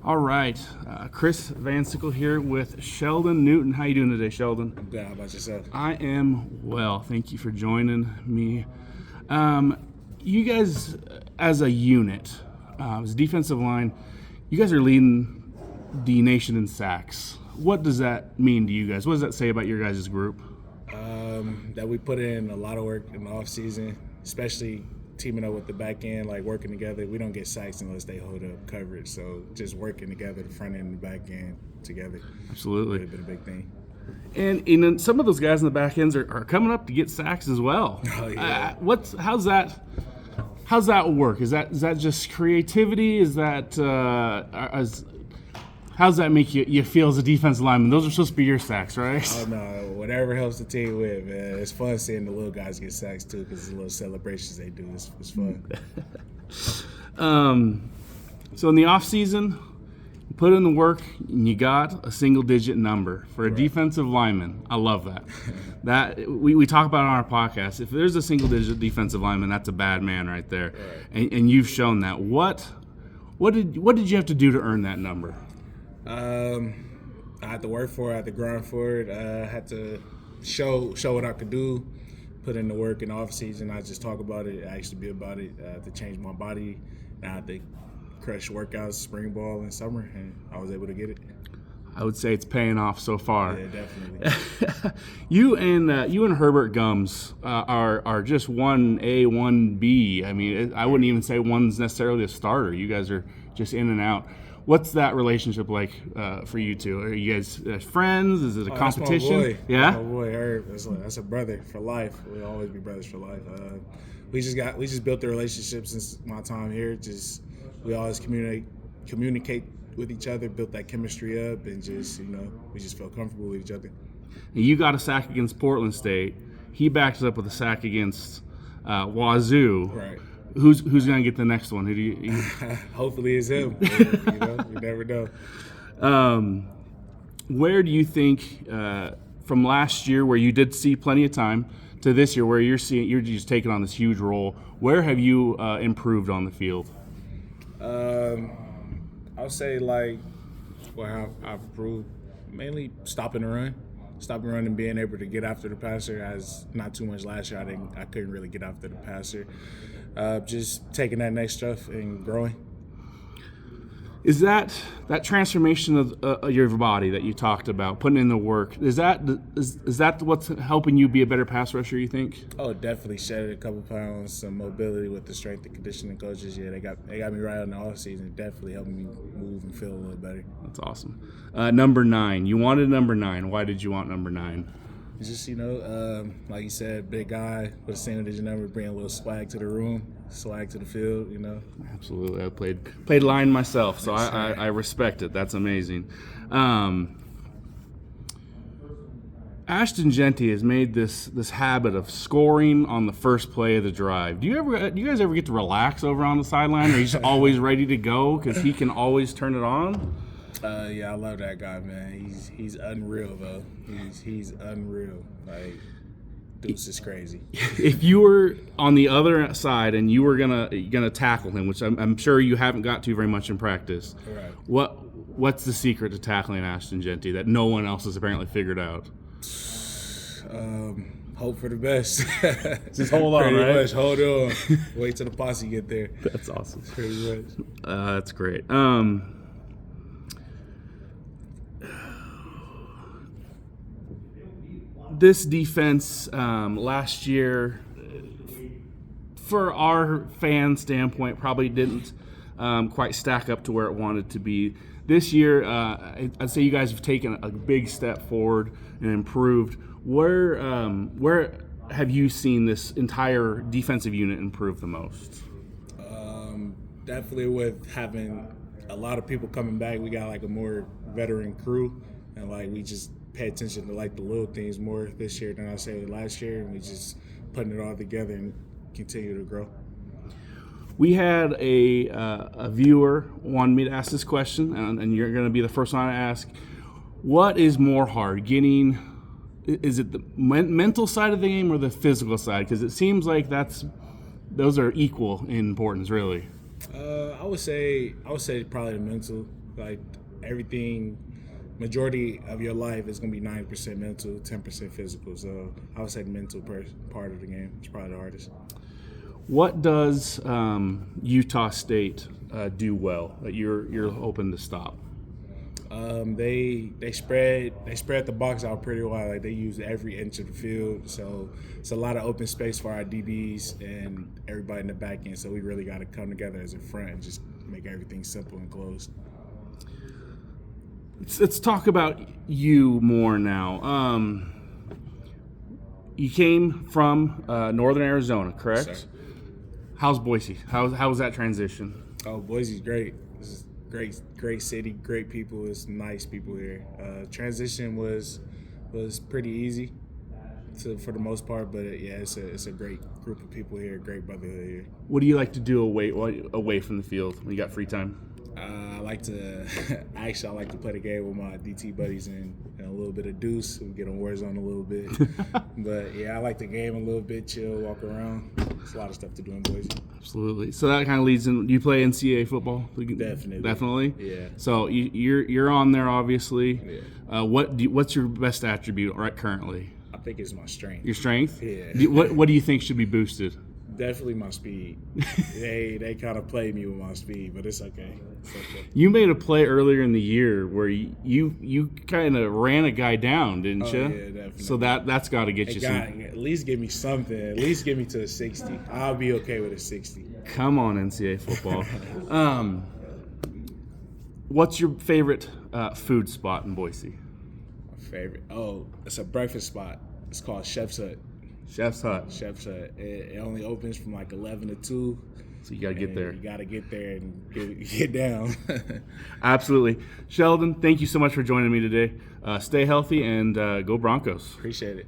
All right, Chris Van Sickle here with Sheldon Newton. How you doing today, Sheldon? I'm good. How about yourself? I am well. Thank you for joining me. You guys, as a unit, as a defensive line, you guys are leading the nation in sacks. What does that mean to you guys? What does that say about your guys' group? That we put in a lot of work in the off season, especially teaming up with the back end, like working together. We don't get sacks unless they hold up coverage. So just working together, the front end and the back end together. Absolutely. Really been a big thing. And some of those guys in the back ends are coming up to get sacks as well. Oh, yeah. How's that work? Is that just creativity? Is that how's that make you feel as a defensive lineman? Those are supposed to be your sacks, right? Oh, no. Whatever helps the team win, man. It's fun seeing the little guys get sacks, too, because the little celebrations they do. It's fun. So in the offseason, you put in the work, and you got a single-digit number. For a defensive lineman, I love that. That we talk about it on our podcast. If there's a single-digit defensive lineman, that's a bad man right there. Right. And you've shown that. What did you have to do to earn that number? I had to work for it. I had to grind for it. I had to show what I could do, put in the work in the off season. I just talk about it, actually be about it. I had to change my body. I had to crush workouts, spring ball, and summer, and I was able to get it. I would say it's paying off so far. Yeah, definitely. You and Herbert Gums are just 1A, 1B. I mean, I wouldn't even say one's necessarily a starter. You guys are just in and out. What's that relationship like for you two? Are you guys friends? Is it a competition? That's my boy. Yeah, that's my boy Herb. That's a brother for life. We'll always be brothers for life. We just built the relationship since my time here. We always communicate with each other, built that chemistry up, and we just felt comfortable with each other. And you got a sack against Portland State. He backed it up with a sack against Wazoo. Right. Who's going to get the next one? Who do you? Hopefully it's him. You never know. Where do you think from last year, where you did see plenty of time, to this year, where you're just taking on this huge role? Where have you improved on the field? I would say I've improved mainly stopping the run and being able to get after the passer. As not too much last year, I couldn't really get after the passer. Just taking that next stuff and growing. Is that transformation of your body that you talked about, putting in the work? Is that what's helping you be a better pass rusher, you think? Oh, definitely shedded a couple pounds, some mobility with the strength and conditioning coaches. Yeah, they got me right in the off season. Definitely helping me move and feel a little better. That's awesome. Number 9. You wanted number 9. Why did you want number 9? It's just, like you said, big guy with a single-digit number, bring a little swag to the room, swag to the field, Absolutely. I played line myself, so I respect it. That's amazing. Ashton Jeanty has made this habit of scoring on the first play of the drive. Do you guys ever get to relax over on the sideline, or he's always ready to go because he can always turn it on? Yeah, I love that guy, man. He's unreal, though. He's unreal. Like, Deuce is crazy. If you were on the other side and you were gonna tackle him, which I'm sure you haven't got to very much in practice, right. What's the secret to tackling Ashton Jeanty that no one else has apparently figured out? Hope for the best. Just hold on, pretty right? much. Hold on. Wait till the posse get there. That's awesome. Pretty much. That's great. This defense last year, for our fan standpoint, probably didn't quite stack up to where it wanted to be. This year, I'd say you guys have taken a big step forward and improved. Where have you seen this entire defensive unit improve the most? Definitely with having a lot of people coming back. We got a more veteran crew, and we just pay attention to the little things more this year than I say last year, and we just putting it all together and continue to grow. We had a viewer wanted me to ask this question, and you're going to be the first one to ask. What is more hard, is it the mental side of the game or the physical side? Because it seems like those are equal in importance, really. I would say probably the mental. Like everything, majority of your life is gonna be 90% mental, 10% physical. So I would say the mental part of the game is probably the hardest. What does Utah State do well that you're hoping to stop? They spread the box out pretty well. Like they use every inch of the field, so it's a lot of open space for our DBs and everybody in the back end. So we really got to come together as a front and just make everything simple and closed. Let's talk about you more now. You came from Northern Arizona, correct? Yes, sir. How's Boise? How was that transition? Oh, Boise's great. This is great city, great people. It's nice people here. Transition was pretty easy for the most part, but yeah, it's a great group of people here, great brotherhood here. What do you like to do away from the field when you got free time? I like to play the game with my DT buddies and a little bit of deuce. We get on Warzone a little bit, but yeah, I like the game a little bit, chill, walk around. There's a lot of stuff to do in Boise. Absolutely. So that kind of leads in. Do you play NCAA football? Definitely. Yeah. So you're on there, obviously. Yeah. What's your best attribute right currently? I think it's my strength. Your strength? Yeah. What do you think should be boosted? Definitely my speed. they kind of played me with my speed, but it's okay. You made a play earlier in the year where you kind of ran a guy down, didn't you? Yeah, definitely. So that's got to get you some. At least give me something. At least give me to a 60. I'll be okay with a 60. Come on, NCAA football. What's your favorite food spot in Boise? My favorite? Oh, it's a breakfast spot. It's called Chef's Hut. Chef's Hut. Chef's Hut. It only opens from like 11 to 2. So you got to get there. You got to get there and get down. Absolutely. Sheldon, thank you so much for joining me today. Stay healthy and go Broncos. Appreciate it.